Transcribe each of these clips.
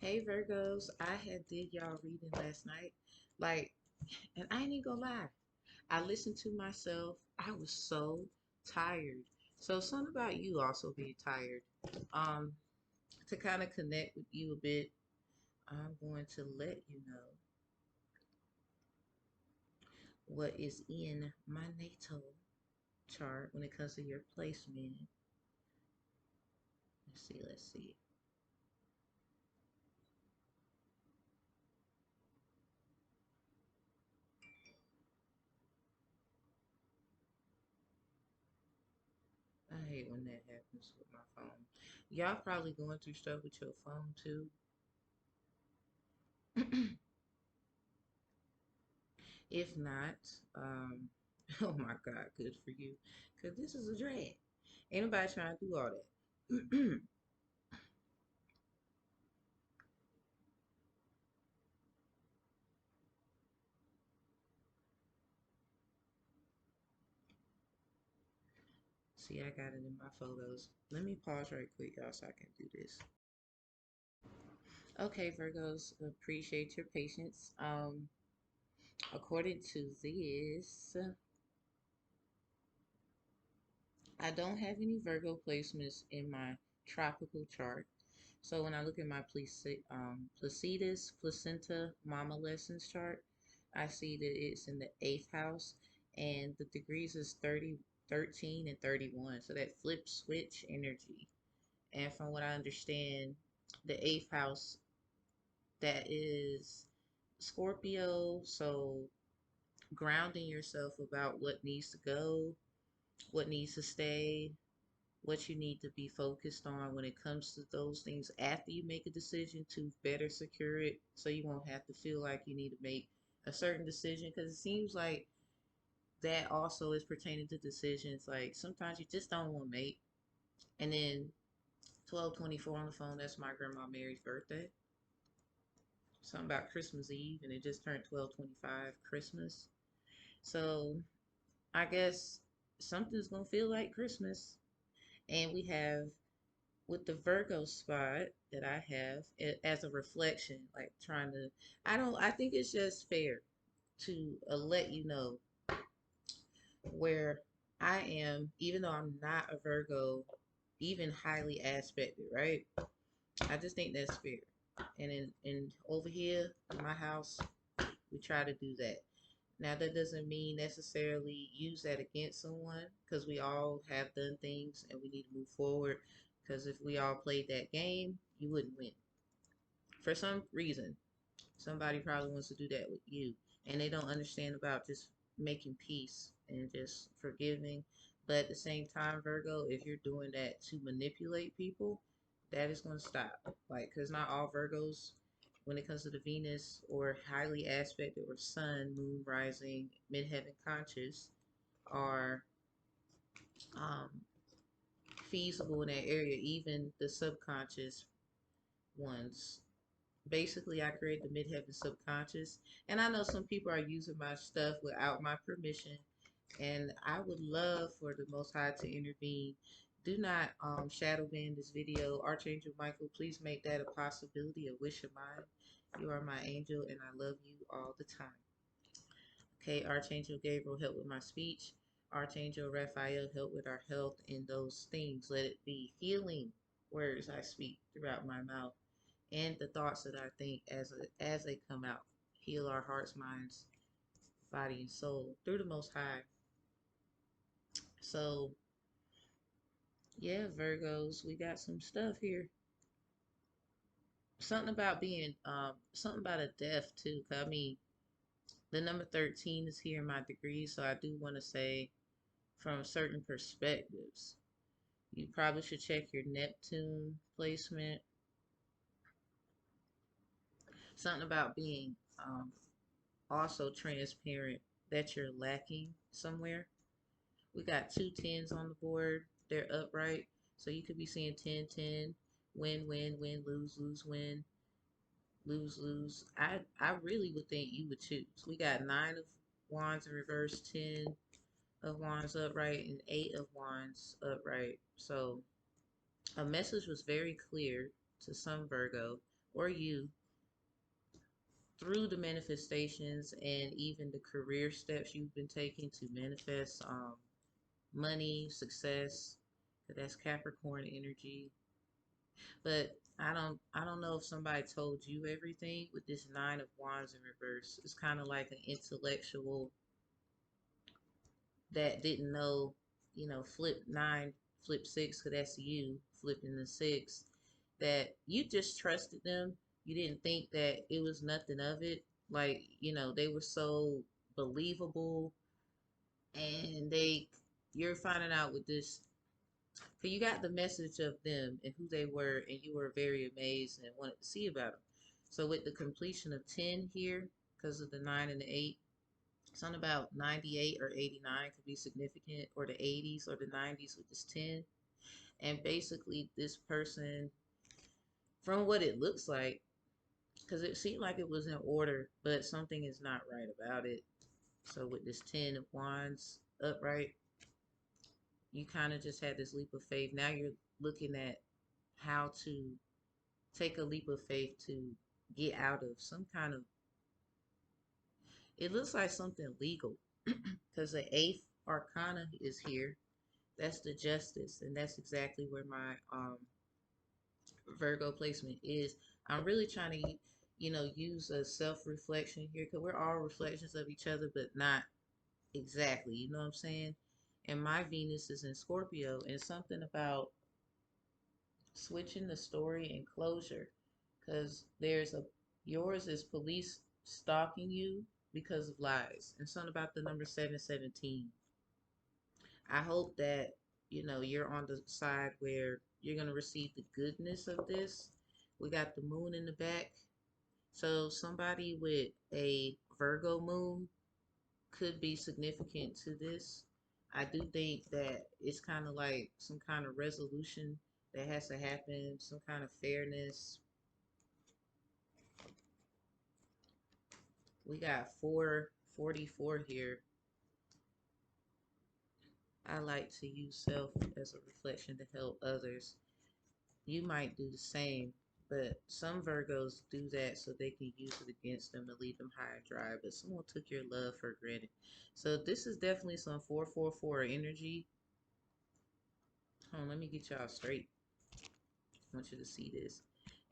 Hey Virgos, I had did y'all reading last night. Like, and I ain't even gonna lie. I listened to myself. I was so tired. So something about you also being tired. Um, to kind of connect with you a bit, I'm going to let you know what is in my natal chart when it comes to your placement. Let's see. I hate when that happens with my phone. Y'all probably going through stuff with your phone too. If not, um, oh my God, good for you. Because this is a drag. Ain't nobody trying to do all that. See, I got it in my photos. Let me pause right quick, y'all, so I can do this. Okay, Virgos, appreciate your patience. According to this, I don't have any Virgo placements in my tropical chart. So when I look at my Placidus, placenta, mama lessons chart, I see that it's in the eighth house and the degrees is 30, 13, and 31. So that flip switch energy. And from what I understand, the eighth house, that is Scorpio. So grounding yourself about what needs to go, what needs to stay, what you need to be focused on when it comes to those things after you make a decision to better secure it so you won't have to feel like you need to make a certain decision because it seems like that also is pertaining to decisions like sometimes you just don't want to make. And then 1224 on the phone, that's my grandma Mary's birthday. Something about Christmas Eve, and it just turned 1225 Christmas. So I guess something's gonna feel like Christmas. And we have with the Virgo spot that I have as a reflection, like trying to, I think it's just fair to let you know where I am, even though I'm not a Virgo, even highly aspected, right? I just think that's fair. And in over here in my house, we try to do that. Now that doesn't mean necessarily use that against someone because we all have done things and we need to move forward. Because if we all played that game, you wouldn't win. For some reason, somebody probably wants to do that with you, and they don't understand about just making peace and just forgiving. But at the same time, Virgo, if you're doing that to manipulate people, that is going to stop. Like, because not all Virgos, when it comes to the Venus or highly aspected or Sun, Moon, Rising, Midheaven conscious, are um, feasible in that area. Even the subconscious ones. Basically, I create the midheaven subconscious, and I know some people are using my stuff without my permission, and I would love for the Most High to intervene. Do not shadow ban this video. Archangel Michael, please make that a possibility, a wish of mine. You are my angel, and I love you all the time. Okay, Archangel Gabriel, help with my speech. Archangel Raphael, help with our health in those things. Let it be healing words I speak throughout my mouth and the thoughts that I think as they come out. Heal our hearts, minds, body, and soul through the Most High. So yeah, Virgos, we got some stuff here. Something about being something about a death too. 'Cause I mean, the number 13 is here in my degree, so I do want to say from certain perspectives, you probably should check your Neptune placement. Something about being also transparent that you're lacking somewhere. We got two tens on the board. They're upright. So you could be seeing 10, 10, win, win, win, lose, lose, win, lose, lose. I really would think you would choose. We got 9 of wands in reverse, 10 of wands upright, and 8 of wands upright. So a message was very clear to some Virgo. or you through the manifestations and even the career steps you've been taking to manifest money, success. That's Capricorn energy. But I don't know if somebody told you everything with this Nine of Wands in reverse. It's kind of like an intellectual that didn't know, flip nine, flip six, because that's you flipping the six, that you just trusted them. You didn't think that it was nothing of it. Like, they were so believable, and you're finding out with this, because you got the message of them and who they were, and you were very amazed and wanted to see about them. So with the completion of 10 here, because of the 9 and the 8, something about 98 or 89 could be significant, or the 80s or the 90s with this 10. And basically, this person, from what it looks like, because it seemed like it was in order, but something is not right about it. So with this 10 of Wands upright, you kind of just had this leap of faith. Now you're looking at how to take a leap of faith to get out of some kind of, it looks like something legal, because the eighth arcana is here. That's the justice, and that's exactly where my Virgo placement is. I'm really trying to, use a self-reflection here, because we're all reflections of each other, but not exactly. You know what I'm saying? And my Venus is in Scorpio, and something about switching the story and closure, because yours is police stalking you because of lies, and something about the number 717. I hope that, you're on the side where you're going to receive the goodness of this. We got the moon in the back. So somebody with a Virgo moon could be significant to this. I do think that it's kind of like some kind of resolution that has to happen, some kind of fairness. We got 444 here. I like to use self as a reflection to help others. You might do the same, but some Virgos do that so they can use it against them to leave them high and dry. But someone took your love for granted. So this is definitely some 444 energy. Hold on, let me get y'all straight. I want you to see this.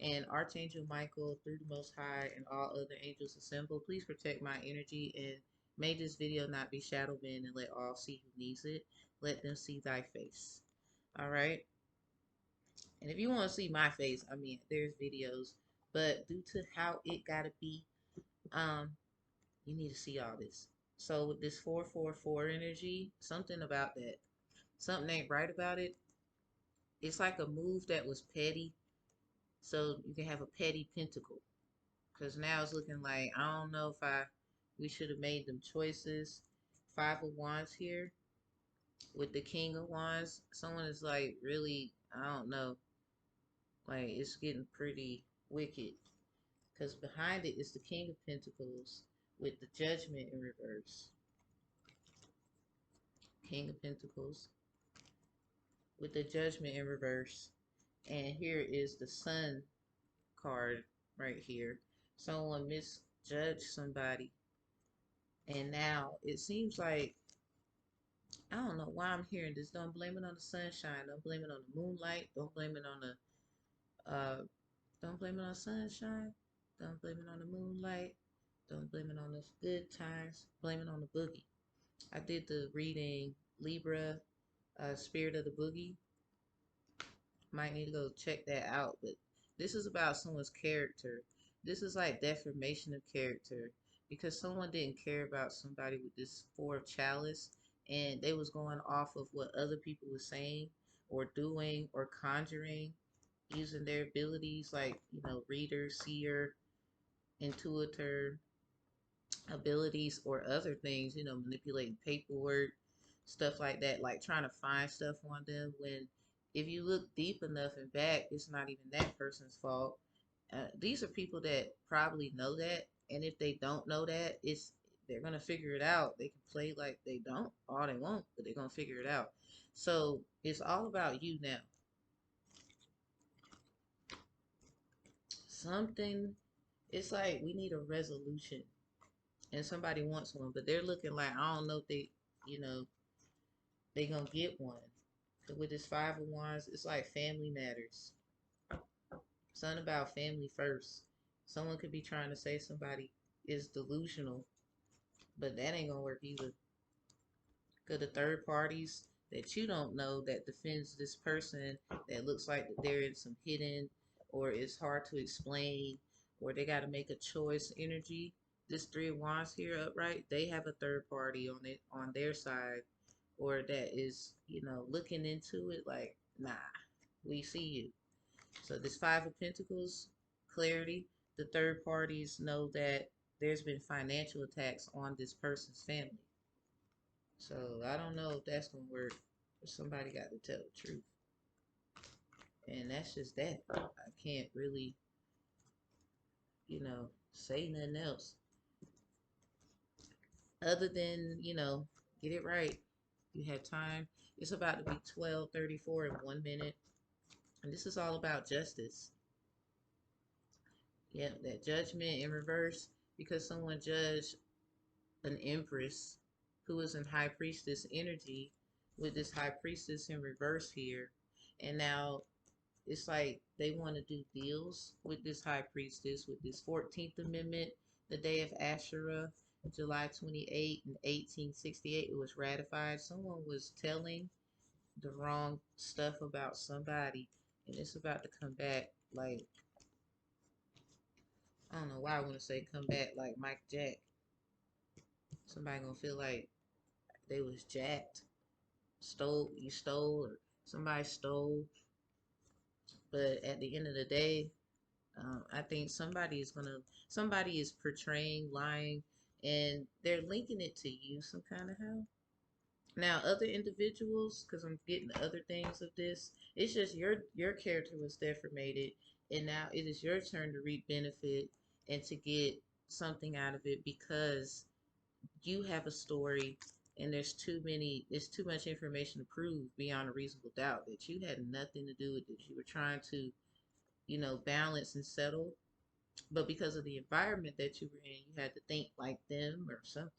And Archangel Michael, through the Most High, and all other angels assemble, please protect my energy, and may this video not be shadow banned, and let all see who needs it. Let them see thy face. All right. And if you want to see my face, I mean, there's videos, but due to how it gotta be, um, you need to see all this. So with this 444 energy, something about that, something ain't right about it. It's like a move that was petty, so you can have a petty pentacle. Cause now it's looking like, I don't know if we should have made them choices. 5 of Wands here with the King of Wands. Someone is like really, I don't know, like it's getting pretty wicked. Because behind it is the King of Pentacles with the Judgment in reverse. King of Pentacles with the Judgment in reverse. And here is the Sun card right here. Someone misjudged somebody. And now it seems like, I don't know why I'm hearing this. Don't blame it on the sunshine. Don't blame it on the moonlight. Don't blame it on don't blame it on sunshine. Don't blame it on the moonlight. Don't blame it on the good times. Blame it on the boogie. I did the reading Libra, Spirit of the Boogie. Might need to go check that out. But this is about someone's character. This is like defamation of character, because someone didn't care about somebody with this 4 of Chalice, and they was going off of what other people were saying or doing or conjuring, using their abilities like, reader, seer, intuitor, abilities, or other things, manipulating paperwork, stuff like that, like trying to find stuff on them, when if you look deep enough and back, it's not even that person's fault. These are people that probably know that, and if they don't know that, they're gonna figure it out. They can play like they don't all they want, but they're gonna figure it out. So it's all about you now. something. It's like we need a resolution, and somebody wants one, but they're looking like I don't know if they, you know, they gonna get one. 'Cause with this Five of Wands, it's like family matters. Something about family first. Someone could be trying to say somebody is delusional, but that ain't gonna work either. Because the third parties that you don't know that defends this person that looks like that they're in some hidden or it's hard to explain or they got to make a choice energy. This Three of Wands here upright, they have a third party on it on their side or that is, you know, looking into it like, nah, we see you. So this Five of Pentacles, clarity, the third parties know that there's been financial attacks on this person's family. So I don't know if that's gonna work. Somebody got to tell the truth. And that's just that. I can't really, you know, say nothing else. Other than, you know, get it right. You have time. It's about to be 12:34 in 1 minute. And this is all about justice. Yeah, that judgment in reverse because someone judged an empress who is in high priestess energy with this high priestess in reverse here. And now it's like they want to do deals with this high priestess with this 14th Amendment, the day of Asherah, July 28 in 1868. It was ratified. Someone was telling the wrong stuff about somebody, and it's about to come back like, I don't know why I want to say come back like Mike Jack. Somebody gonna feel like they was jacked, you stole, or somebody stole. But at the end of the day, I think somebody is portraying lying, and they're linking it to you some kind of how. Now, other individuals, because I'm getting other things of this, it's just your character was deformated, and now it is your turn to reap benefit and to get something out of it because you have a story, and there's too much information to prove beyond a reasonable doubt that you had nothing to do with it. You were trying to, you know, balance and settle, but because of the environment that you were in, you had to think like them or something.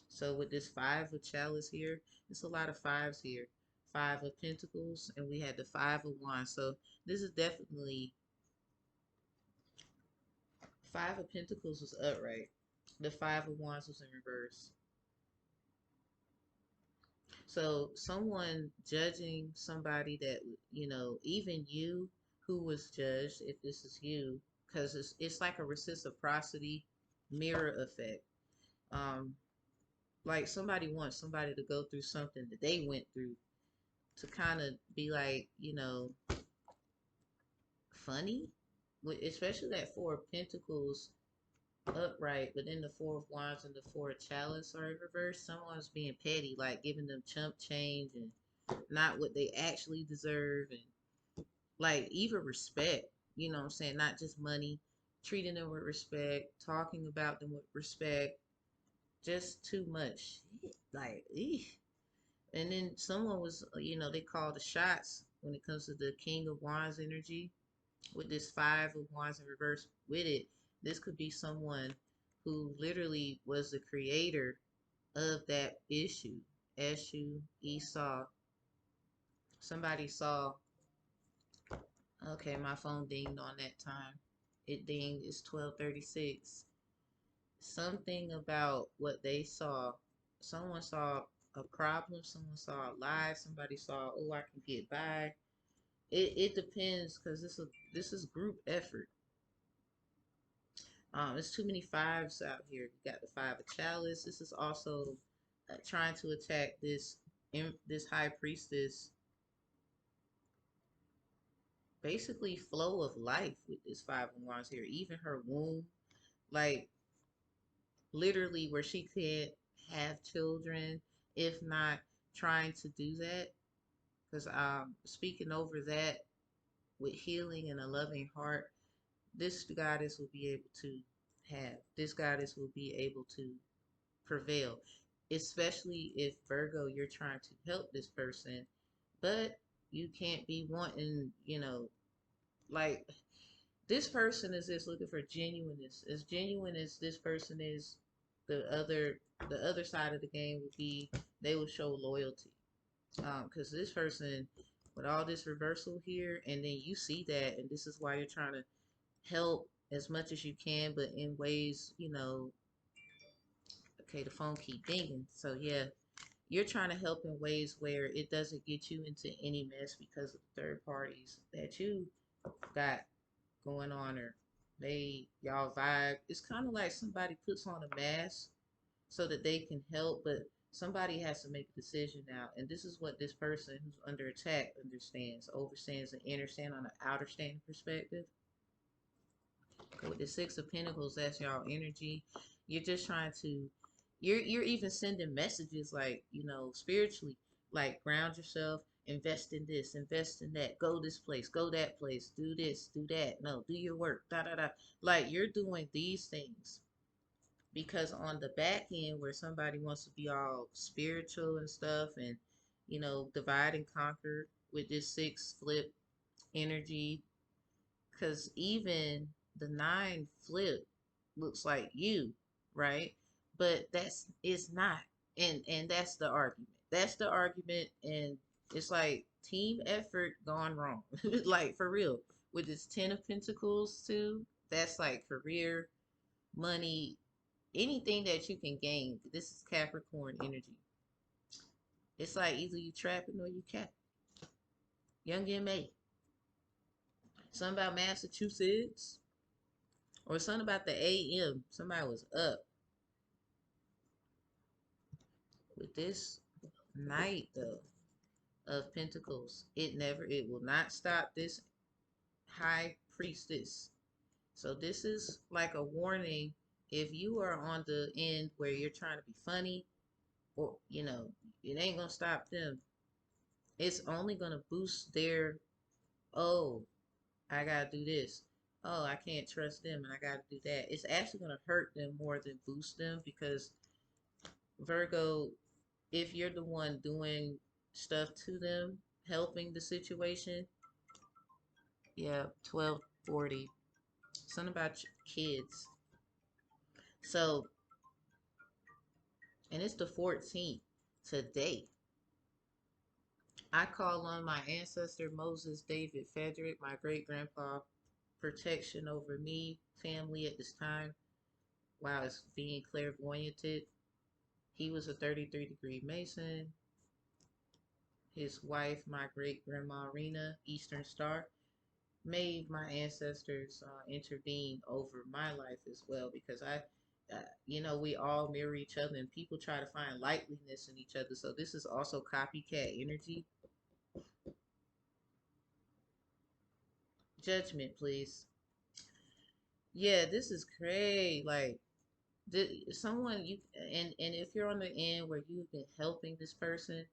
So with this Five of Chalice here, it's a lot of fives here. Five of Pentacles, and we had the Five of Wands. So this is definitely Five of Pentacles was upright. The Five of Wands was in reverse. So someone judging somebody that, you know, even you who was judged, if this is you, because it's like a reciprocity mirror effect. Um, like somebody wants somebody to go through something that they went through to kind of be like, you know, funny. Especially that Four of Pentacles upright, but then the Four of Wands and the Four of Chalice are in reverse. Someone's being petty, like giving them chump change and not what they actually deserve, and like even respect, you know what I'm saying? Not just money, treating them with respect, talking about them with respect, just too much. Like, eesh. And then someone was, you know, they call the shots when it comes to the King of Wands energy with this Five of Wands in reverse with it. This could be someone who literally was the creator of that issue. Eshu, Esau. Somebody saw, okay, my phone dinged on that time. It dinged, it's 12:36. Something about what they saw. Someone saw a problem, someone saw a lie, somebody saw, oh, I can get by. It depends because this is group effort. There's too many fives out here. You got the Five of Chalice. This is also trying to attack this high priestess, basically flow of life with this Five of Wands here. Even her womb, like literally where she can't have children, if not trying to do that. Because speaking over that with healing and a loving heart, this goddess will be able to have. This goddess will be able to prevail, especially if Virgo, you're trying to help this person, but you can't be wanting, you know, like This person is just looking for genuineness. As genuine as this person is, the other the other side of the game would be they will show loyalty. Because this person with all this reversal here, and then you see that, and this is why you're trying to help as much as you can, but in ways, okay, the phone keep dinging. So yeah, you're trying to help in ways where it doesn't get you into any mess because of third parties that you got going on, or y'all vibe. It's kind of like somebody puts on a mask so that they can help, but somebody has to make a decision now. And this is what this person who's under attack understands, overstands, and understand on an outer standing perspective. With the Six of Pentacles, that's y'all energy. You're just trying to, you're even sending messages like, spiritually, like ground yourself, invest in this, invest in that, go this place, go that place, do this, do that, no, do your work, da da da. Like you're doing these things because on the back end where somebody wants to be all spiritual and stuff, and divide and conquer with this six flip energy, because even the nine flip looks like you, right? But it's not. And that's the argument. That's the argument. And it's like team effort gone wrong. Like for real. With this 10 of Pentacles too, that's like career, money, anything that you can gain. This is Capricorn energy. It's like either you trapping or you cap. Young and May. Something about Massachusetts. Or something about the AM. Somebody was up. With this Knight though of Pentacles, it will not stop this High Priestess. So this is like a warning. If you are on the end where you're trying to be funny, or it ain't gonna stop them. It's only gonna boost their, oh, I gotta do this, oh, I can't trust them, and I gotta do that. It's actually gonna hurt them more than boost them, because Virgo, if you're the one doing stuff to them, helping the situation, yeah, 1240. Something about kids. So, and it's the 14th today. I call on my ancestor Moses David Frederick, my great grandpa, protection over me, family at this time, while it's being clairvoyanted. He was a 33-degree Mason. His wife, my great grandma Rena, Eastern Star, made my ancestors intervene over my life as well, because we all mirror each other, and people try to find likeliness in each other. So this is also copycat energy. Judgment, please. Yeah, this is crazy. Like, someone you and if you're on the end where you've been helping this person,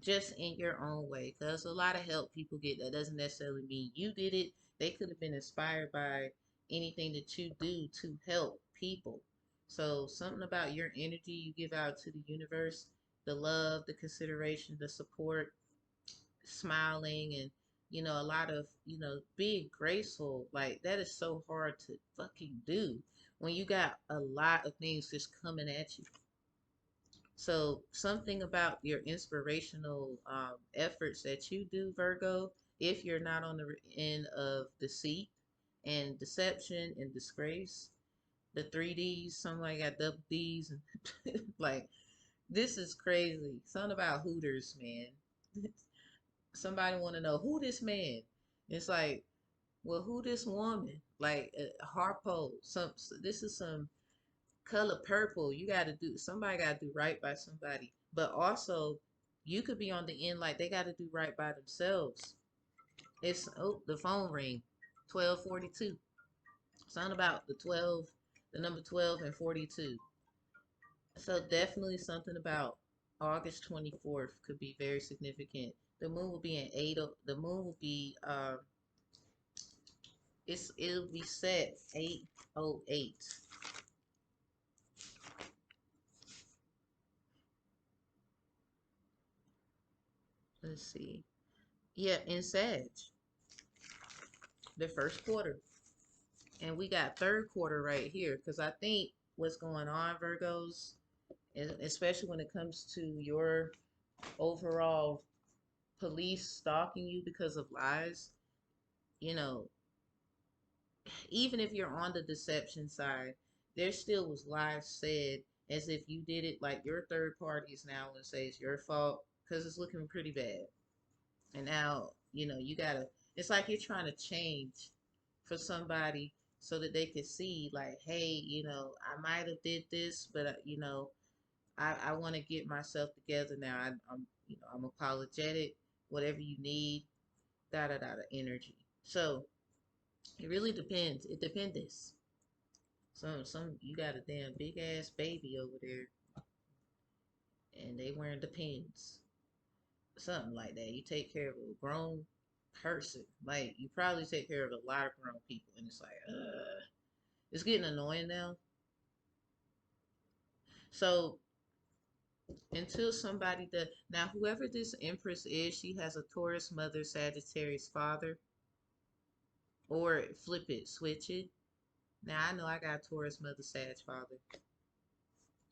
just in your own way, because a lot of help people get, that doesn't necessarily mean you did it. They could have been inspired by anything that you do to help people. So something about your energy you give out to the universe, the love, the consideration, the support, smiling, and a lot of being graceful, like that is so hard to fucking do when you got a lot of things just coming at you. So something about your inspirational efforts that you do, Virgo, if you're not on the end of deceit and deception and disgrace, the 3Ds, somebody got double Ds, and like this is crazy. Something about Hooters, man. Somebody want to know who this man. It's like, well, who this woman? Like Harpo. This is some color purple. You got to do, somebody got to do right by somebody, but also you could be on the end like they got to do right by themselves. It's, oh, the phone ring. 1242. Something about the 12, the number 12 and 42. So definitely something about August 24th could be very significant. The moon will be in 8. The moon will be it'll be set 808. Let's see. Yeah, in Sag, the first quarter. And we got third quarter right here because I think what's going on, Virgos, especially when it comes to your overall police stalking you because of lies, you know, even if you're on the deception side, there still was lies said as if you did it. Like your third party is now going to say it's your fault because it's looking pretty bad. And now, you gotta, it's like you're trying to change for somebody so that they could see, like, hey, I might have did this, but, I want to get myself together now. I'm apologetic, whatever you need, da da da, the energy. So it really depends. It depends. You got a damn big ass baby over there, and they wearing depends, something like that. You take care of a grown person, like you probably take care of a lot of grown people, and it's like, it's getting annoying now. So until somebody does, now whoever this Empress is, she has a Taurus mother, Sagittarius father, or flip it, switch it. Now I know I got Taurus mother, Sag father.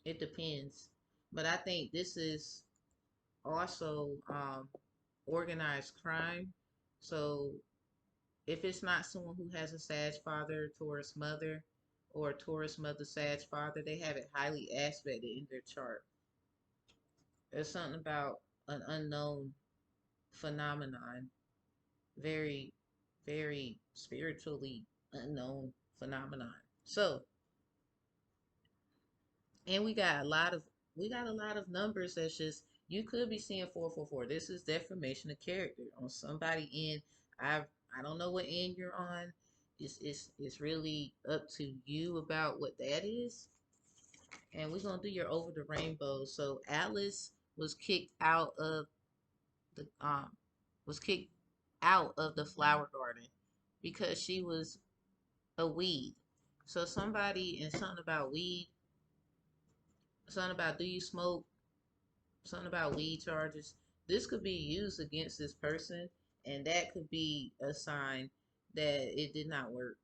It depends, but I think this is also organized crime. So if it's not someone who has a Sag father, Taurus mother, or a Taurus mother, Sag father, they have it highly aspected in their chart. There's something about an unknown phenomenon, very, very spiritually unknown phenomenon. So, and we got a lot of numbers that's just, you could be seeing 444. This is defamation of character on somebody in, I don't know what end you're on. It's really up to you about what that is. And we're gonna do your over the rainbow. So Alice the um was kicked out of the flower garden because she was a weed. So somebody, and something about weed, something about do you smoke, something about weed charges. This could be used against this person, and that could be a sign that it did not work.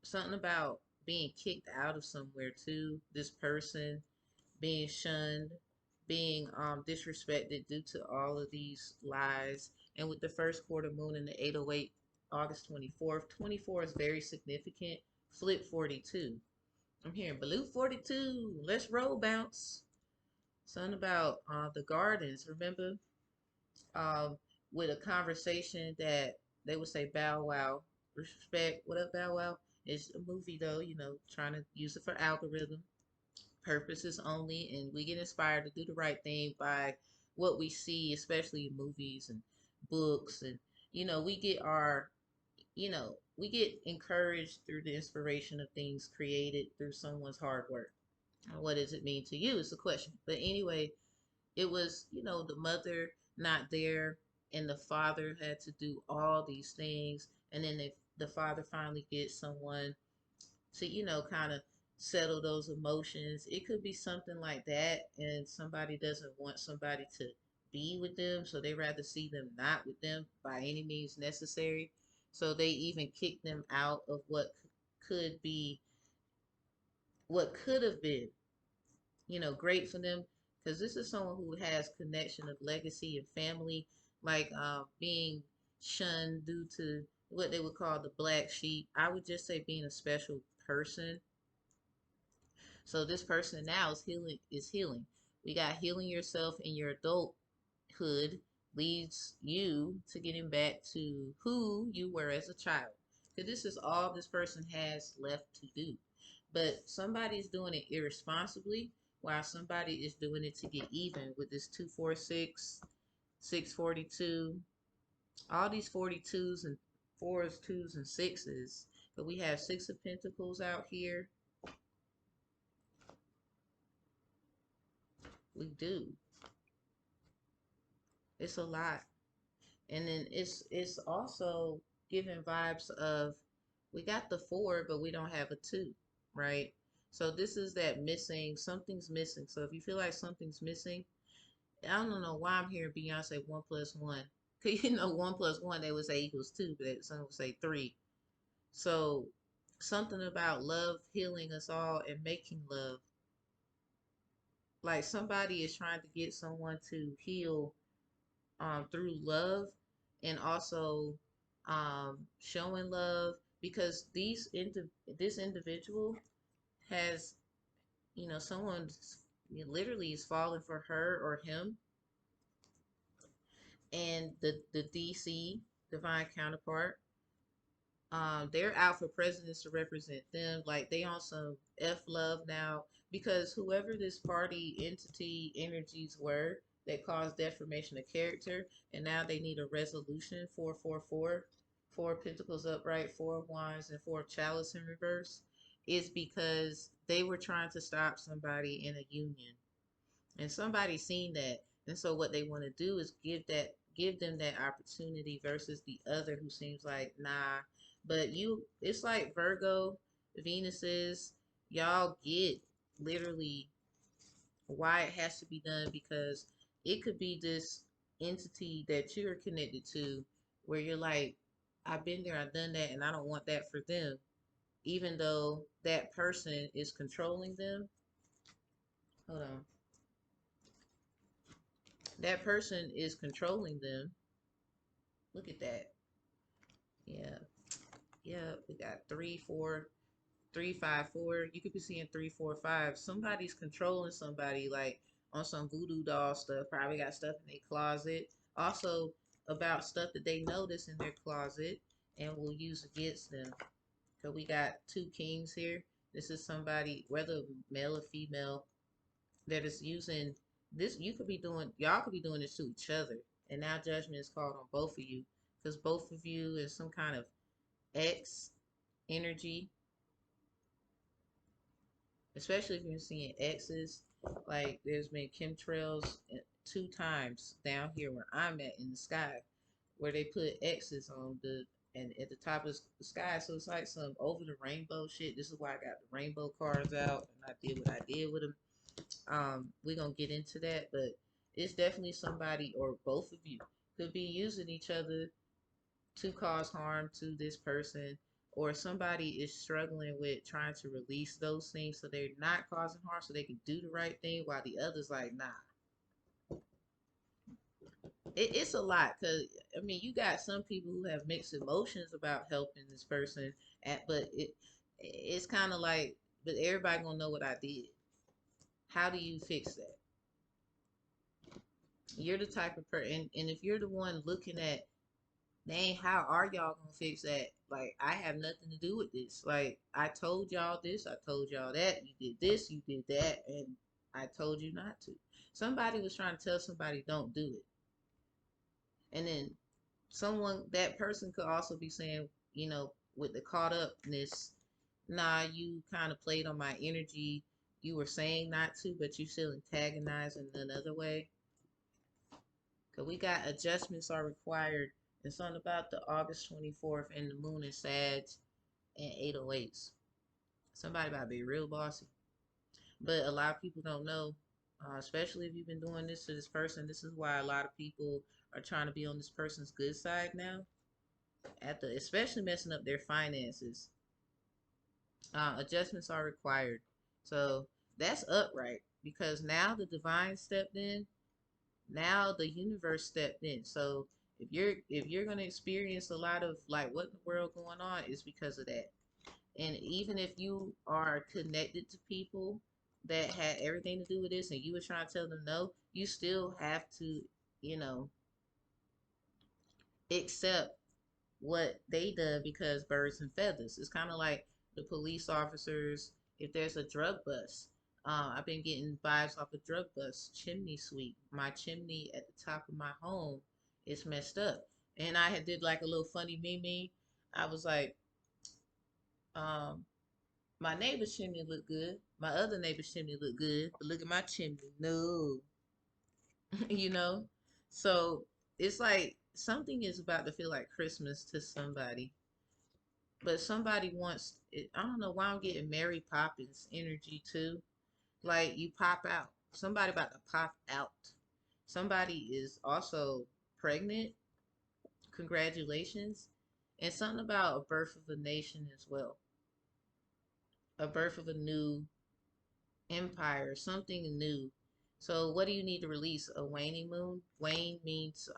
Something about being kicked out of somewhere too. This person being shunned, being disrespected due to all of these lies. And with the first quarter moon in the 808, August 24th, 24 is very significant. Flip 42. I'm hearing Blue 42. Let's roll bounce. Something about the gardens. Remember, um, with a conversation that they would say bow wow, respect. What up, bow wow? It's a movie though, trying to use it for algorithm purposes only, and we get inspired to do the right thing by what we see, especially in movies and books, and we get we get encouraged through the inspiration of things created through someone's hard work. What does it mean to you is the question. But anyway, it was, the mother not there, and the father had to do all these things, and then the father finally gets someone to, kind of settle those emotions. It could be something like that, and somebody doesn't want somebody to be with them, so they rather see them not with them by any means necessary. So they even kick them out of could be, what could have been, great for them, because this is someone who has connection of legacy and family, like being shunned due to what they would call the black sheep. I would just say being a special person. So this person now is healing. We got healing yourself in your adulthood leads you to getting back to who you were as a child. Because this is all this person has left to do. But somebody's doing it irresponsibly, while somebody is doing it to get even with this 246, 642, all these 42s and fours, twos, and sixes. But we have Six of Pentacles out here. We do. It's a lot. And then it's also giving vibes of, we got the four, but we don't have a two, right? So this is that missing, something's missing. So if you feel like something's missing, I don't know why I'm hearing Beyonce 1+1. Cause 1+1 they would say equals two, but some would say three. So something about love healing us all and making love. Like somebody is trying to get someone to heal through love, and also showing love, because this individual has, someone literally is falling for her or him, and the DC divine counterpart, they're out for presidents to represent them. Like they on some F love now, because whoever this party entity energies were that caused deformation of character, and now they need a resolution. 444, four pentacles upright, four of wands, and four of chalice in reverse, is because they were trying to stop somebody in a union, and somebody seen that, and so what they want to do is give them that opportunity, versus the other who seems like nah. But it's like Virgo Venuses, y'all get literally why it has to be done, because it could be this entity that you're connected to, where you're like, I've been there, I've done that, and I don't want that for them, even though that person is controlling them. Hold on. That person is controlling them. Look at that. Yeah. Yeah. We got 3, 4, 3, 5, 4. You could be seeing 3, 4, 5. Somebody's controlling somebody, like on some voodoo doll stuff. Probably got stuff in their closet. Also about stuff that they notice in their closet and will use against them. So we got 2 kings here. This is somebody, whether male or female, that is using this. Y'all could be doing this to each other, and now judgment is called on both of you, because both of you is some kind of X energy, especially if you're seeing X's. Like there's been chemtrails 2 times down here where I'm at in the sky, where they put X's on the and at the top of the sky, so it's like some over the rainbow shit. This is why I got the rainbow cards out, and I did what I did with them. We're gonna get into that, but it's definitely somebody or both of you could be using each other to cause harm to this person, or somebody is struggling with trying to release those things so they're not causing harm, so they can do the right thing, while the other's like, nah. It's a lot, because I mean, you got some people who have mixed emotions about helping this person, but it's kind of like, but everybody gonna know what I did. How do you fix that? You're the type of person, and if you're the one looking at, dang, how are y'all gonna fix that? Like, I have nothing to do with this. Like, I told y'all this, I told y'all that, you did this, you did that, and I told you not to. Somebody was trying to tell somebody, don't do it. And then that person could also be saying, with the caught upness, nah, you kind of played on my energy. You were saying not to, but you still antagonizing in another way. Because we got adjustments are required. It's on about the August 24th, and the moon is Sag and 808s. Somebody about to be real bossy. But a lot of people don't know, especially if you've been doing this to this person. This is why a lot of people are trying to be on this person's good side now, especially messing up their finances. Adjustments are required. So that's upright, because now the divine stepped in. Now the universe stepped in. So if you're gonna experience a lot of like what in the world going on, is because of that. And even if you are connected to people that had everything to do with this, and you were trying to tell them no, you still have to, you know, accept what they done, because birds and feathers. It's kind of like the police officers. If there's a drug bust, I've been getting vibes off a drug bust chimney sweep. My chimney at the top of my home is messed up, and I had did like a little funny meme. I was like, um, my neighbor's chimney look good. My other neighbor's chimney look good, but look at my chimney. No, you know. So it's like something is about to feel like Christmas to somebody. But somebody wants it. I don't know why I'm getting Mary Poppins energy too. Like you pop out. Somebody about to pop out. Somebody is also pregnant. Congratulations. And something about a birth of a nation as well. a birth of a new empire, something new. So what do you need to release? A waning moon. Wane means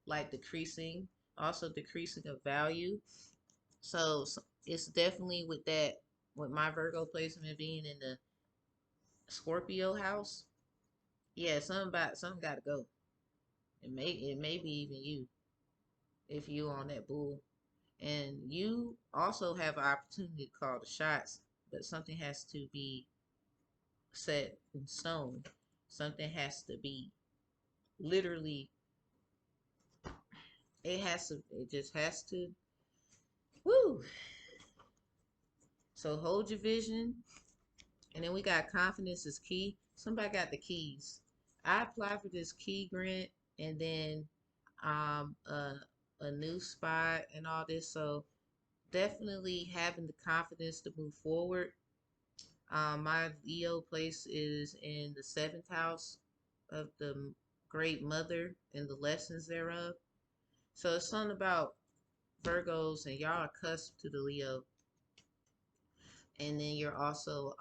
like decreasing, also decreasing of value. So it's definitely with that, with my Virgo placement being in the Scorpio house. Yeah, something got to go. It may be even you if you on that bull, and you also have an opportunity to call the shots, but something has to be set in stone. Something has to be literally. It has to. It just has to. Woo. So hold your vision. And then we got confidence is key. Somebody got the keys. I applied for this key grant, and then um a, a new spot and all this. So definitely having the confidence to move forward. My Leo place is in the seventh house of the great mother and the lessons thereof. So it's something about Virgos, and y'all are cusp to the Leo, and then you're also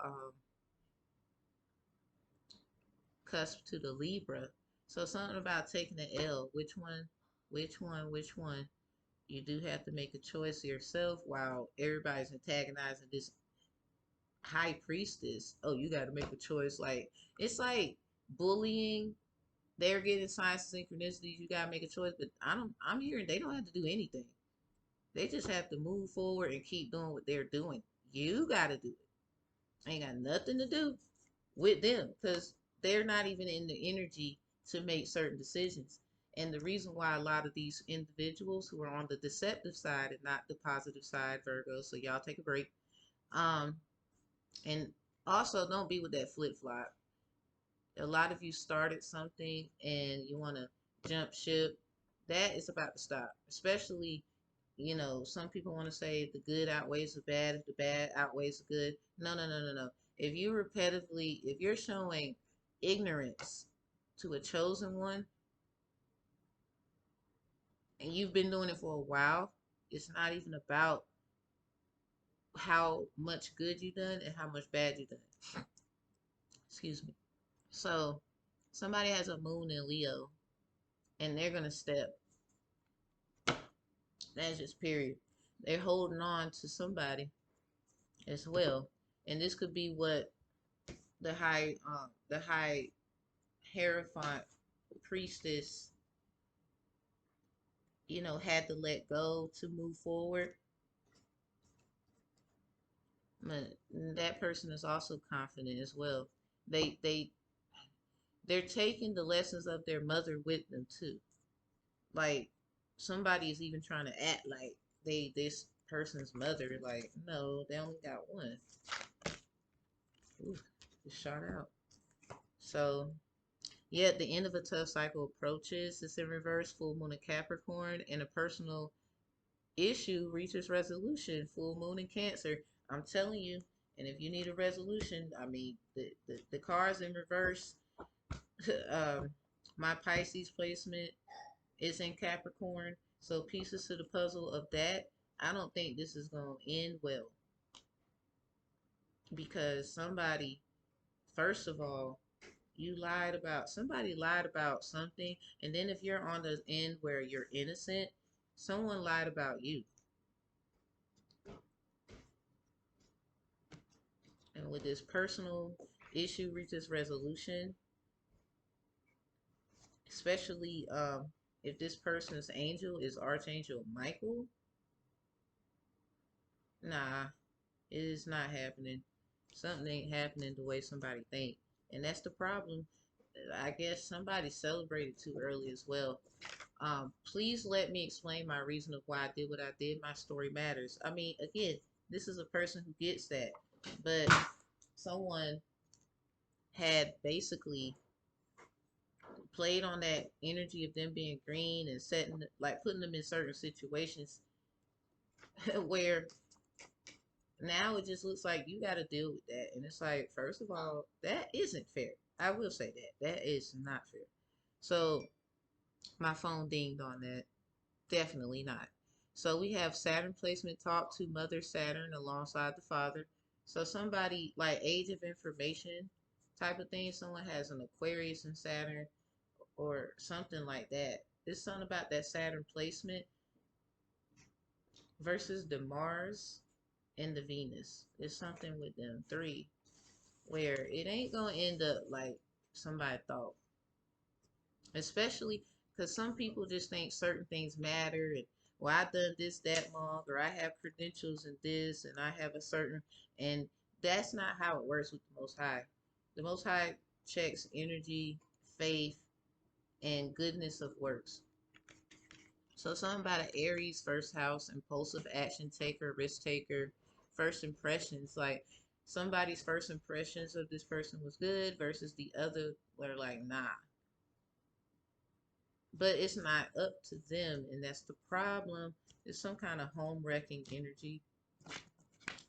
cusp to the Libra. So something about taking the L. Which one? Which one? Which one? You do have to make a choice yourself while everybody's antagonizing this high priestess. Oh, you got to make a choice. Like, it's like bullying. They're getting signs of synchronicities. You got to make a choice. But I'm hearing they don't have to do anything. They just have to move forward and keep doing what they're doing. You got to do it. Ain't got nothing to do with them because they're not even in the energy to make certain decisions. And the reason why a lot of these individuals who are on the deceptive side and not the positive side, Virgo, so y'all take a break. Um, and also don't be with that flip flop. A lot of you started something and you want to jump ship. That is about to stop. Especially, some people want to say the good outweighs the bad if the bad outweighs the good. No, no, no, no, no. If you're showing ignorance to a chosen one and you've been doing it for a while, it's not even about how much good you done and how much bad you done. Excuse me. So somebody has a moon in Leo and they're gonna step. That's just period. They're holding on to somebody as well. And this could be what the high Hierophant priestess, had to let go to move forward. But that person is also confident as well. They're taking the lessons of their mother with them too. Like, somebody is even trying to act like they this person's mother. Like, no, they only got one. Ooh, just shot out. So yeah, the end of a tough cycle approaches. It's in reverse, full moon in Capricorn, and a personal issue reaches resolution, full moon in Cancer. I'm telling you, and if you need a resolution, I mean, the cards in reverse. um, my Pisces placement is in Capricorn, so pieces to the puzzle of that. I don't think this is going to end well because somebody, first of all, somebody lied about something, and then if you're on the end where you're innocent, someone lied about you. And with this personal issue reaches resolution, especially if this person's angel is Archangel Michael, nah, it is not happening. Something ain't happening the way somebody think, and that's the problem. I guess somebody celebrated too early as well. Please let me explain my reason of why I did what I did. My story matters. I mean, again, this is a person who gets that, but someone had basically played on that energy of them being green and setting, like, putting them in certain situations where now it just looks like you got to deal with that. And it's like, first of all, that isn't fair. I will say that. That is not fair. So my phone dinged on that. Definitely not. So we have Saturn placement talk to Mother Saturn alongside the father. So somebody like age of information type of thing, someone has an Aquarius and Saturn or something like that. It's something about that Saturn placement versus the Mars and the Venus. It's something with them three where it ain't gonna end up like somebody thought. Especially because some people just think certain things matter and well I done this that long or I have credentials in this and I have a certain and that's not how it works with the Most High. The Most High checks energy, faith, and goodness of works. So something about an Aries first house, impulsive action taker, risk taker, first impressions, like somebody's first impressions of this person was good versus the other were like, nah. But it's not up to them, and that's the problem. It's some kind of home wrecking energy.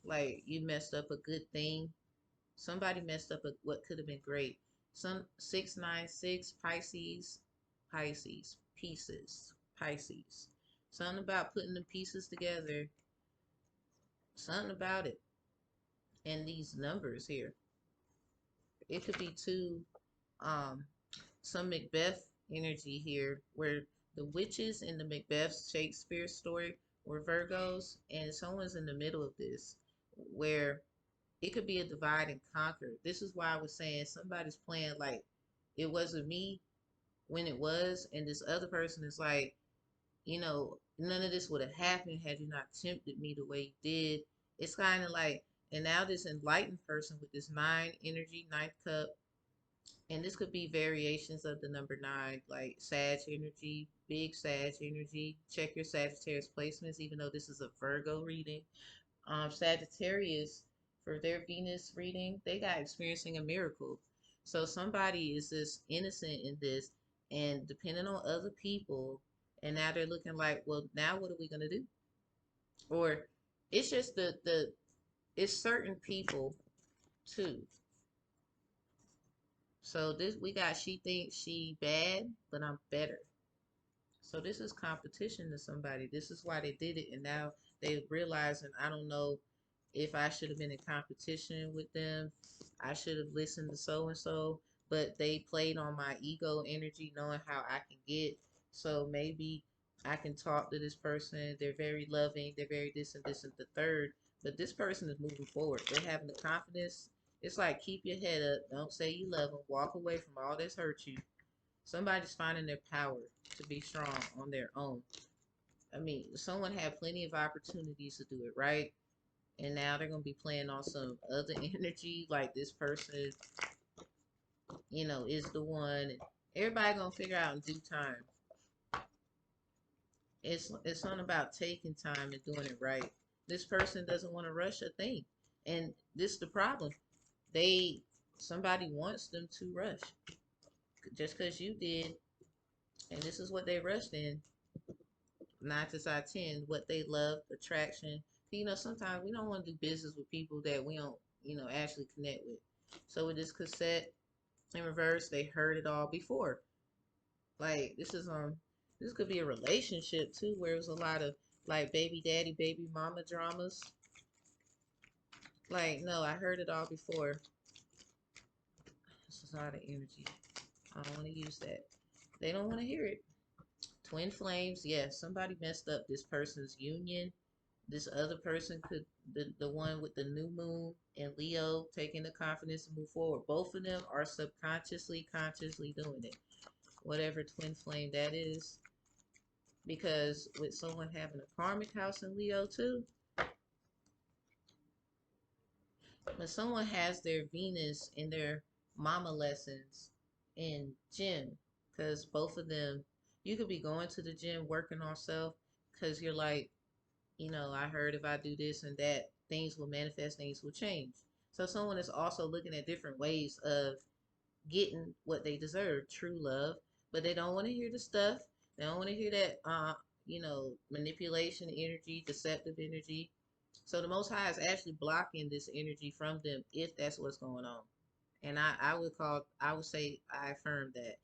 Like you messed up a good thing. Somebody messed up what could have been great. Some 696 Pisces, Pisces, pieces, Pisces. Something about putting the pieces together. Something about it. And these numbers here. It could be two, um, some Macbeth energy here where the witches in the Macbeth Shakespeare story were Virgos, and someone's in the middle of this where it could be a divide and conquer. This is why I was saying somebody's playing like it wasn't me when it was, and this other person is like, none of this would have happened had you not tempted me the way you did. It's kind of like, and now this enlightened person with this nine energy, ninth cup, and this could be variations of the number nine, like Sag energy, big Sag energy. Check your Sagittarius placements, even though this is a Virgo reading. Sagittarius, for their Venus reading, they got experiencing a miracle. So somebody is just innocent in this and depending on other people, and now they're looking like, well, now what are we gonna do? Or it's just it's certain people too. So this we got she thinks she bad, but I'm better. So this is competition to somebody. This is why they did it, and now they realizing I don't know if I should have been in competition with them. I should have listened to so and so, but they played on my ego energy, knowing how I can get. So maybe I can talk to this person. They're very loving. They're very this and the third. But this person is moving forward. They're having the confidence. It's like keep your head up. Don't say you love them. Walk away from all that's hurt you. Somebody's finding their power to be strong on their own. I mean, someone had plenty of opportunities to do it, right? And now they're going to be playing on some other energy, like this person, is the one. Everybody going to figure out in due time. It's not about taking time and doing it right. This person doesn't want to rush a thing. And this is the problem. Somebody wants them to rush. Just because you did, and this is what they rushed in, 9 out of 10, what they love, attraction. Sometimes we don't want to do business with people that we don't, actually connect with. So with this cassette in reverse, they heard it all before. Like this could be a relationship too, where it was a lot of like baby daddy, baby mama dramas. Like, no, I heard it all before. This is a lot of energy. I don't want to use that. They don't want to hear it. Twin flames, yes, somebody messed up this person's union. This other person could, the one with the new moon and Leo taking the confidence to move forward. Both of them are subconsciously, consciously doing it. Whatever twin flame that is. Because with someone having a karmic house in Leo too, when someone has their Venus in their mama lessons in gym, because both of them, you could be going to the gym working on self because you're like, I heard if I do this and that, things will manifest, things will change. So someone is also looking at different ways of getting what they deserve, true love, but they don't want to hear the stuff. They don't want to hear that, manipulation energy, deceptive energy. So the Most High is actually blocking this energy from them if that's what's going on. And I would say, I affirm that.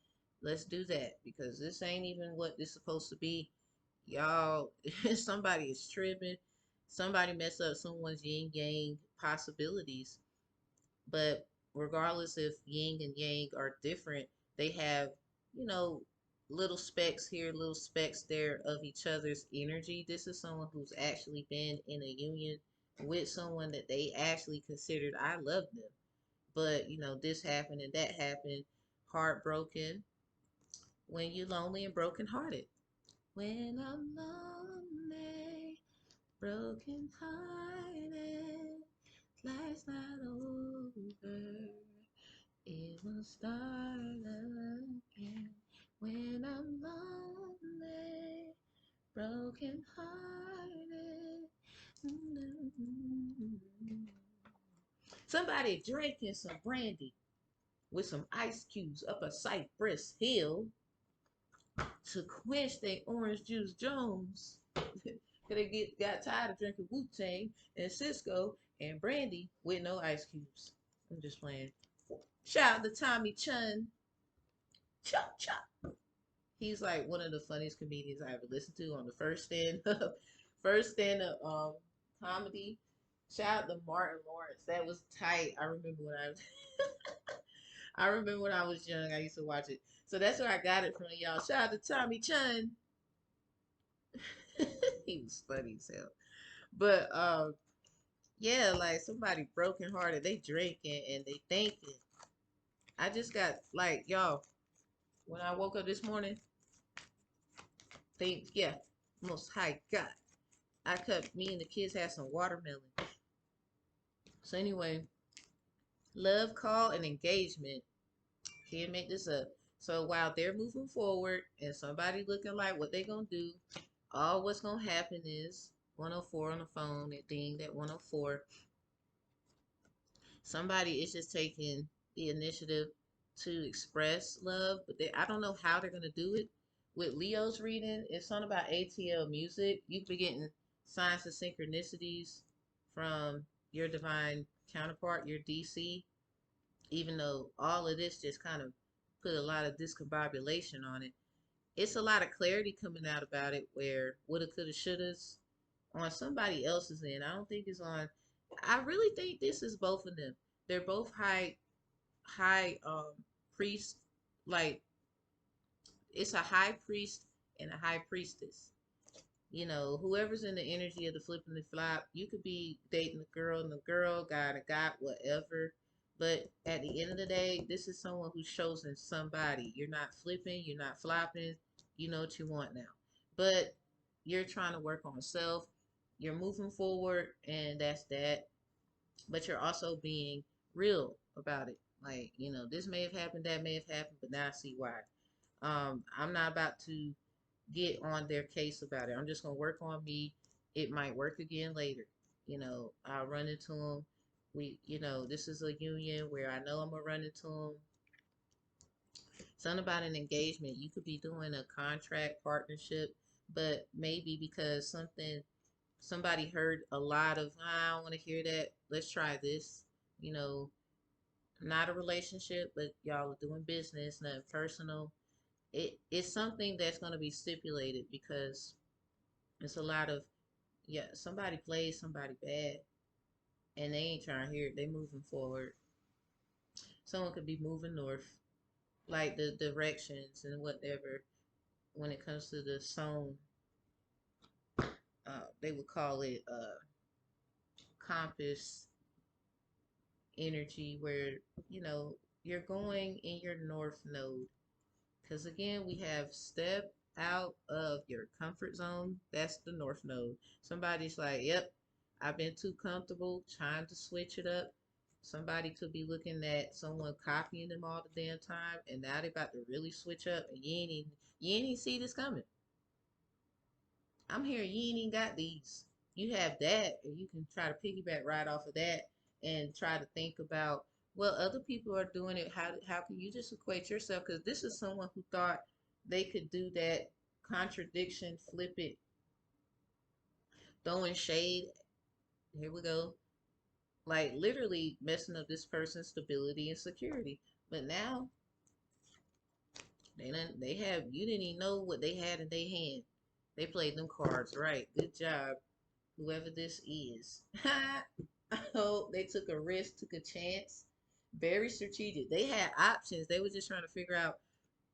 Let's do that because this ain't even what this is supposed to be. Y'all, somebody is tripping. somebody mess up someone's yin yang possibilities. But regardless if yin and yang are different, they have, you know, little specks here, little specks there of each other's energy. This is someone who's actually been in a union with someone that they actually considered, I love them. But, you know, this happened and that happened. Heartbroken. When you're lonely and brokenhearted. When I'm lonely, broken hearted, life's not over. It will start again. When I'm lonely, broken hearted. Somebody drinking some brandy with some ice cubes up a Cypress Hill to quench their orange juice Jones. They got tired of drinking Wu Tang and Cisco and brandy with no ice cubes. I'm just playing. Shout out to Tommy Chun. Chop chop. He's like one of the funniest comedians I ever listened to on the first stand up comedy. Shout out to Martin Lawrence. That was tight. I remember when I was young, I used to watch it. So that's where I got it from, y'all. Shout out to Tommy Chun. He was funny as hell. But yeah, like somebody broken hearted, they drinking and they thinking. I just got like y'all, when I woke up this morning, think yeah, most high God. I cut me and the kids had some watermelon. So anyway, love call and engagement. Can't make this up. So while they're moving forward and somebody looking like what they gonna do, all what's gonna happen is 104 on the phone, that ding, that 104. Somebody is just taking the initiative to express love, but I don't know how they're gonna do it. With Leo's reading, it's something about ATL music. You could be getting signs of synchronicities from your divine counterpart, your DC, even though all of this just kind of put a lot of discombobulation on it. It's a lot of clarity coming out about it where woulda, coulda, shouldas on somebody else's end. I don't think it's on. I really think this is both of them. They're both high priest, like it's a high priest and a high priestess. You know, whoever's in the energy of the flip and the flop, you could be dating a girl and the girl, guy and a guy, whatever. But at the end of the day, this is someone who's chosen somebody. You're not flipping, you're not flopping. You know what you want now. But you're trying to work on self. You're moving forward, and that's that. But you're also being real about it. Like, you know, this may have happened, that may have happened, but now I see why. I'm not about to get on their case about it. I'm just gonna work on me. It might work again later. You know, I'll run into them. You know, this is a union where I know I'm gonna run into them. Something about an engagement. You could be doing a contract partnership, but maybe because somebody heard a lot of, I don't want to hear that. Let's try this. You know, not a relationship, but y'all are doing business, nothing personal. It's something that's going to be stipulated because it's a lot of, yeah, somebody plays somebody bad and they ain't trying to hear it. They moving forward. Someone could be moving north, like the directions and whatever. When it comes to the song, they would call it compass energy, where you know you're going in your north node. Because again, we have step out of your comfort zone. That's the north node. Somebody's like, yep, I've been too comfortable. Time to switch it up. Somebody could be looking at someone copying them all the damn time, and now they about to really switch up, and you ain't even see this coming. I'm here. You ain't even got these. You have that, and you can try to piggyback right off of that, and try to think about, well, other people are doing it. How can you just equate yourself? Because this is someone who thought they could do that contradiction, flip it, throwing shade. Here we go. Like literally messing up this person's stability and security. But now they have, you didn't even know what they had in their hand. They played them cards right. Good job. whoever this is. I hope they took a risk, took a chance. Very strategic. They had options. They were just trying to figure out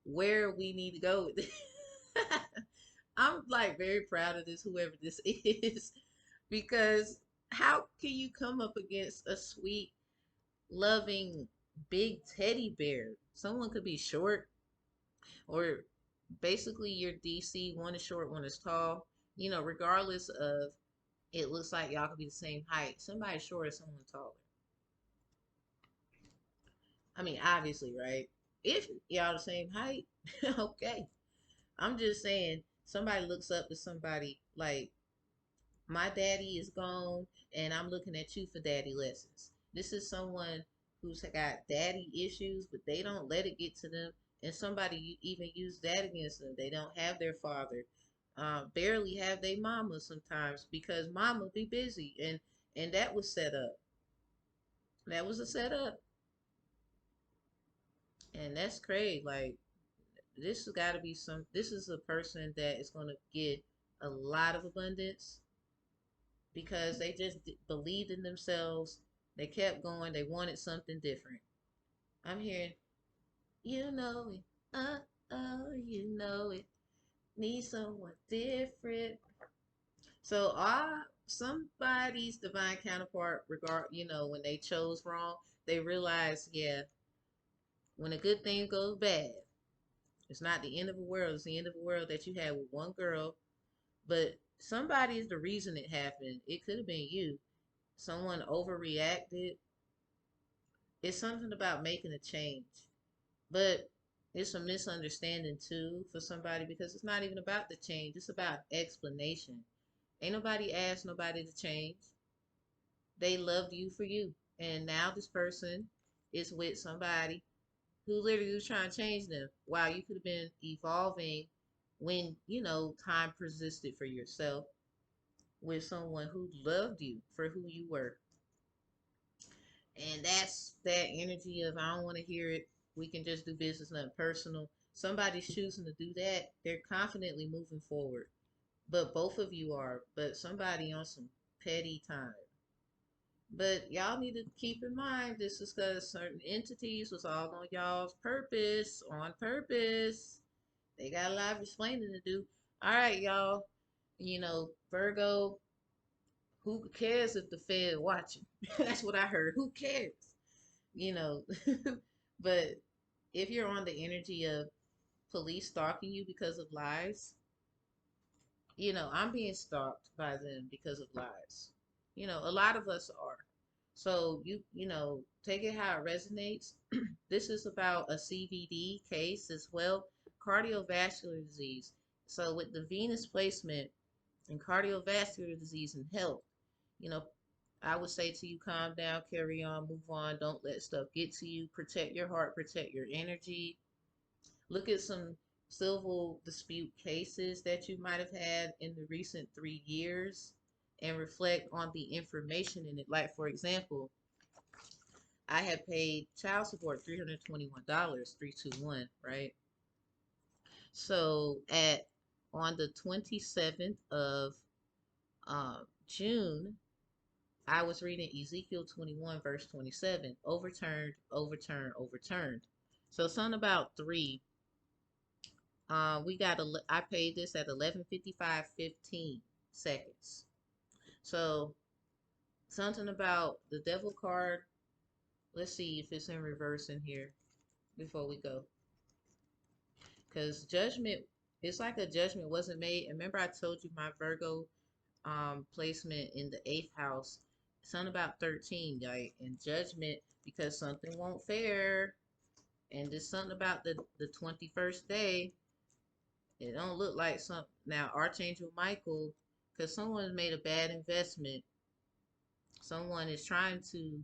where we need to go with this. I'm like very proud of this, whoever this is, because how can you come up against a sweet, loving, big teddy bear? Someone could be short, or basically you're DC, one is short, one is tall. You know, regardless of, it looks like y'all could be the same height. Somebody short or someone taller. I mean, obviously, right? If y'all the same height, okay. I'm just saying, somebody looks up to somebody like, my daddy is gone, and I'm looking at you for daddy lessons. This is someone who's got daddy issues, but they don't let it get to them. And somebody even use that against them. They don't have their father, barely have their mama sometimes because mama be busy, and that was set up. That was a setup, and that's crazy. Like, this has got to be some. This is a person that is going to get a lot of abundance because they just believed in themselves. They kept going. They wanted something different. I'm hearing, you know it. You know it. Need someone different. So, somebody's divine counterpart, when they chose wrong, they realize, yeah, when a good thing goes bad, it's not the end of the world. It's the end of the world that you had with one girl. But somebody is the reason it happened. It could have been you. Someone overreacted. It's something about making a change. But it's a misunderstanding too for somebody because it's not even about the change. It's about explanation. Ain't nobody asked nobody to change. They loved you for you. And now this person is with somebody who literally was trying to change them. Wow, you could have been evolving when, time persisted for yourself with someone who loved you for who you were. And that's that energy of, I don't want to hear it. We can just do business, nothing personal. Somebody's choosing to do that. They're confidently moving forward. But both of you are. But somebody on some petty time. But y'all need to keep in mind this is because certain entities was all on y'all's purpose, on purpose. They got a lot of explaining to do. All right, y'all. Virgo, who cares if the Fed watching? That's what I heard. Who cares? You know, but if you're on the energy of police stalking you because of lies, I'm being stalked by them because of lies. A lot of us are. So take it how it resonates. This is about a CVD case as well, cardiovascular disease. So with the Venus placement and cardiovascular disease and health, you know, I would say to you, calm down, carry on, move on. Don't let stuff get to you. Protect your heart, protect your energy. Look at some civil dispute cases that you might have had in the recent 3 years and reflect on the information in it. Like, for example, I had paid child support $321, 321, right? So on the 27th of June, I was reading Ezekiel 21, verse 27, overturned, overturned, overturned. So something about three. I paid this at 11:55:15 seconds. So something about the devil card. Let's see if it's in reverse in here before we go. Because judgment, it's like a judgment wasn't made. And remember I told you my Virgo placement in the 8th house, something about 13, like in judgment because something won't fair. And there's something about the 21st day. It don't look like some now Archangel Michael, because someone made a bad investment. Someone is trying to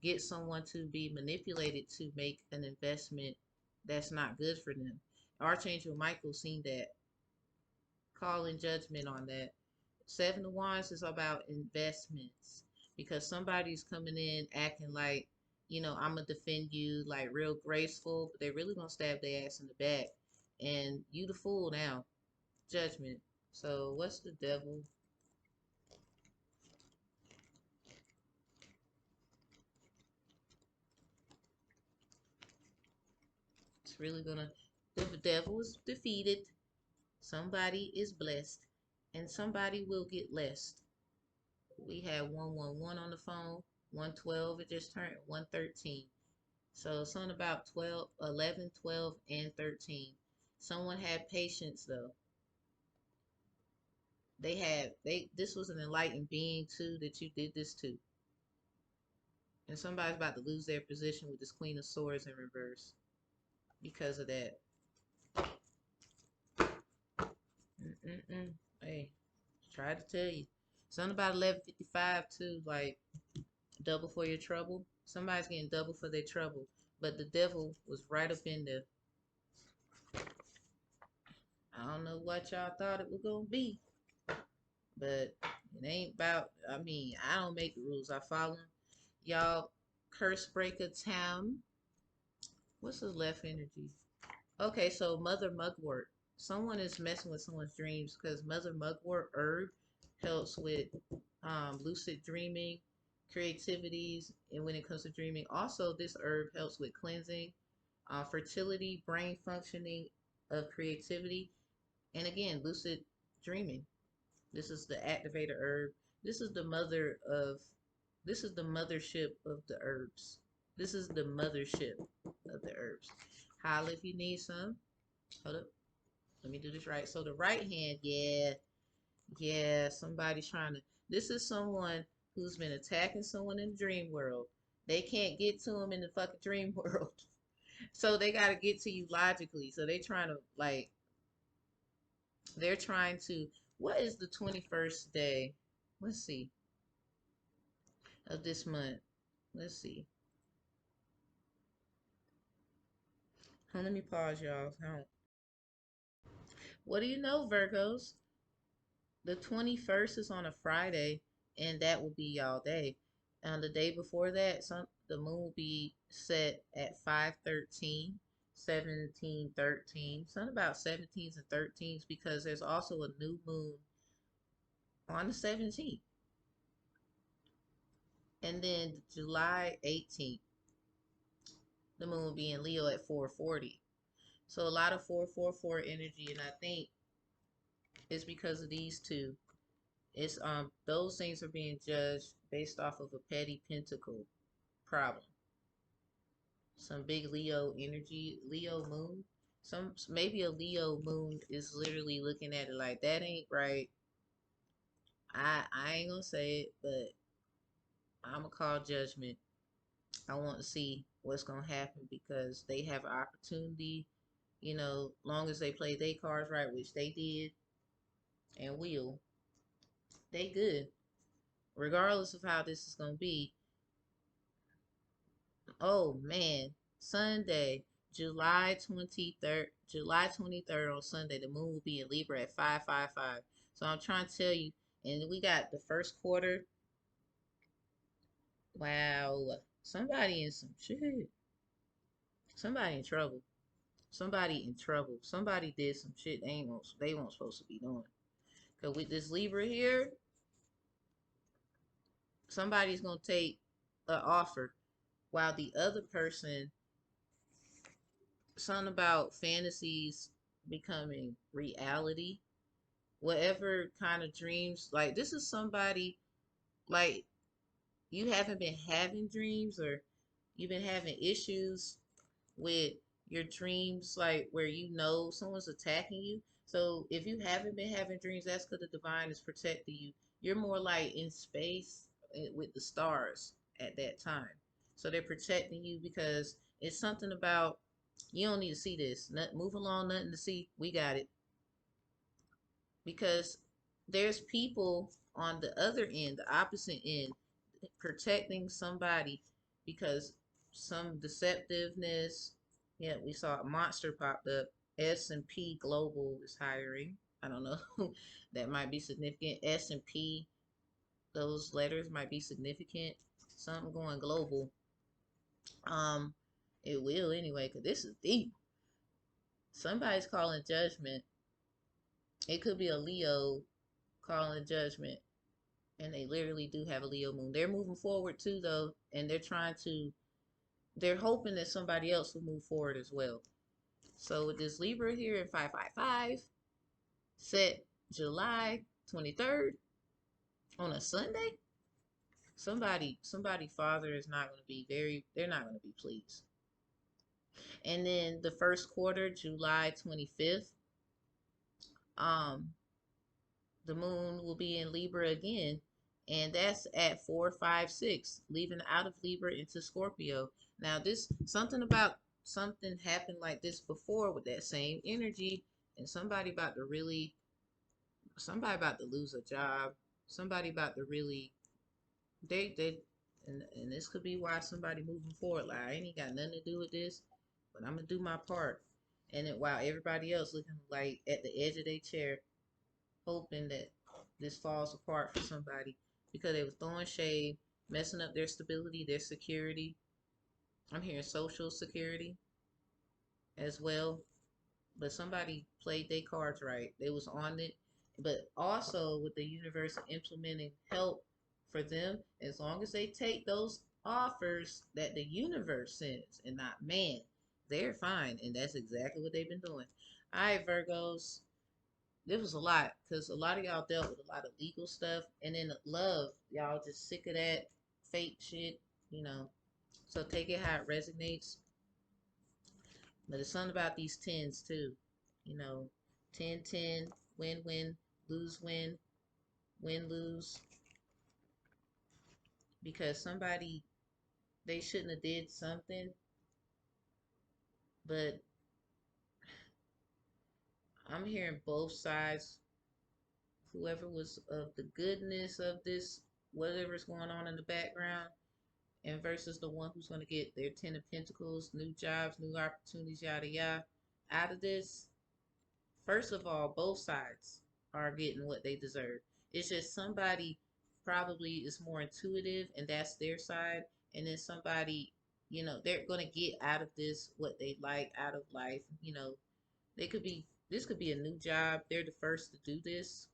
get someone to be manipulated to make an investment that's not good for them. Archangel Michael seen that, calling judgment on that. Seven of Wands is about investments because somebody's coming in acting like, I'm gonna defend you, like real graceful, but they really gonna stab their ass in the back. And you the fool now. Judgment. So what's the devil? It's really gonna. The devil is defeated. Somebody is blessed, and somebody will get blessed. We had 111 on the phone, 112. It just turned 113. So something about 12, 11, 12, and 13. Someone had patience though. This was an enlightened being too that you did this to. And somebody's about to lose their position with this Queen of Swords in reverse because of that. Hey, tried to tell you. Something about 11:55 too, like double for your trouble. Somebody's getting double for their trouble. But the devil was right up in there. I don't know what y'all thought it was gonna be, but it ain't about. I mean, I don't make the rules. I follow them. Y'all, curse breaker Tam. What's his left energy? Okay, so Mother Mugwort. Someone is messing with someone's dreams because Mother Mugwort herb helps with lucid dreaming, creativities, and when it comes to dreaming. Also, this herb helps with cleansing, fertility, brain functioning, of creativity, and again, lucid dreaming. This is the activator herb. This is the mother of, this is the mothership of the herbs. This is the mothership of the herbs. Holla if you need some. Hold up. Let me do this right. So the right hand, yeah, somebody's trying to, this is someone who's been attacking someone in the dream world. They can't get to them in the fucking dream world. So they got to get to you logically. So they trying to, like, they're trying to, what is the 21st day? Let's see. Of this month. Let's see. Let me pause, y'all. What do you know, Virgos? The 21st is on a Friday, and that will be y'all day. And the day before that, the moon will be set at 5:13, 17:13. Something about 17s and 13s because there's also a new moon on the 17th. And then July 18th, the moon will be in Leo at 4:40. So a lot of 444 energy, and I think it's because of these two. It's those things are being judged based off of a petty pentacle problem. Some big Leo energy, Leo moon. Some maybe a Leo moon is literally looking at it like that ain't right. I ain't gonna say it, but I'm gonna call judgment. I want to see what's gonna happen because they have an opportunity, long as they play their cards right, which they did and will, they good. Regardless of how this is gonna be, oh man, Sunday, July 23rd on Sunday, the moon will be in Libra at 555. So I'm trying to tell you, and we got the first quarter. Wow, somebody in some shit. Somebody in trouble. Somebody in trouble. Somebody did some shit they weren't supposed to be doing. Cause with this Libra here, somebody's gonna take an offer while the other person, something about fantasies becoming reality, whatever kind of dreams, like this is somebody, like you haven't been having dreams or you've been having issues with your dreams, like where someone's attacking you. So if you haven't been having dreams, that's because the divine is protecting you. You're more like in space with the stars at that time. So they're protecting you because it's something about, you don't need to see this. Move along, nothing to see. We got it. Because there's people on the other end, the opposite end, protecting somebody because some deceptiveness. Yeah, we saw a monster popped up. S&P Global is hiring. I don't know. That might be significant. S&P, those letters might be significant. Something going global. Um, it will anyway, because this is deep. Somebody's calling judgment. It could be a Leo calling judgment, and they literally do have a Leo moon. They're moving forward too, though, and they're hoping that somebody else will move forward as well. So with this Libra here in 555, set July 23rd on a Sunday, somebody father is not going to be they're not going to be pleased. And then the first quarter, July 25th, um, the moon will be in Libra again, and that's at 456, leaving out of Libra into Scorpio. Now, this something happened like this before with that same energy, and somebody about to lose a job, somebody about to really they and this could be why somebody moving forward. Like, I ain't got nothing to do with this, but I'm gonna do my part. And then while everybody else looking like at the edge of their chair, hoping that this falls apart for somebody because they was throwing shade, messing up their stability, their security. I'm hearing social security as well. But somebody played their cards right. They was on it. But also with the universe implementing help for them, as long as they take those offers that the universe sends and not man, they're fine. And that's exactly what they've been doing. All right, Virgos. There was a lot because a lot of y'all dealt with a lot of legal stuff, and then love, y'all just sick of that fake shit, you know. So take it how it resonates. But it's something about these tens too, you know. 10-10, win-win, lose-win, win-lose, because somebody they shouldn't have did something, but I'm hearing both sides. Whoever was of the goodness of this, whatever's going on in the background, and versus the one who's going to get their 10 of Pentacles, new jobs, new opportunities, yada yada. Out of this, first of all, both sides are getting what they deserve. It's just somebody probably is more intuitive, and that's their side, and then somebody, they're going to get out of this what they like out of life. This could be a new job. They're the first to do this,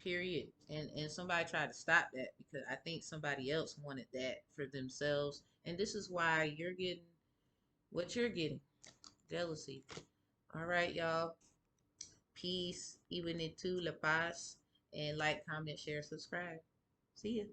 period. And somebody tried to stop that because I think somebody else wanted that for themselves, and this is why you're getting what you're getting. Jealousy. All right, y'all. Peace, even into la paz, and like, comment, share, subscribe. See ya.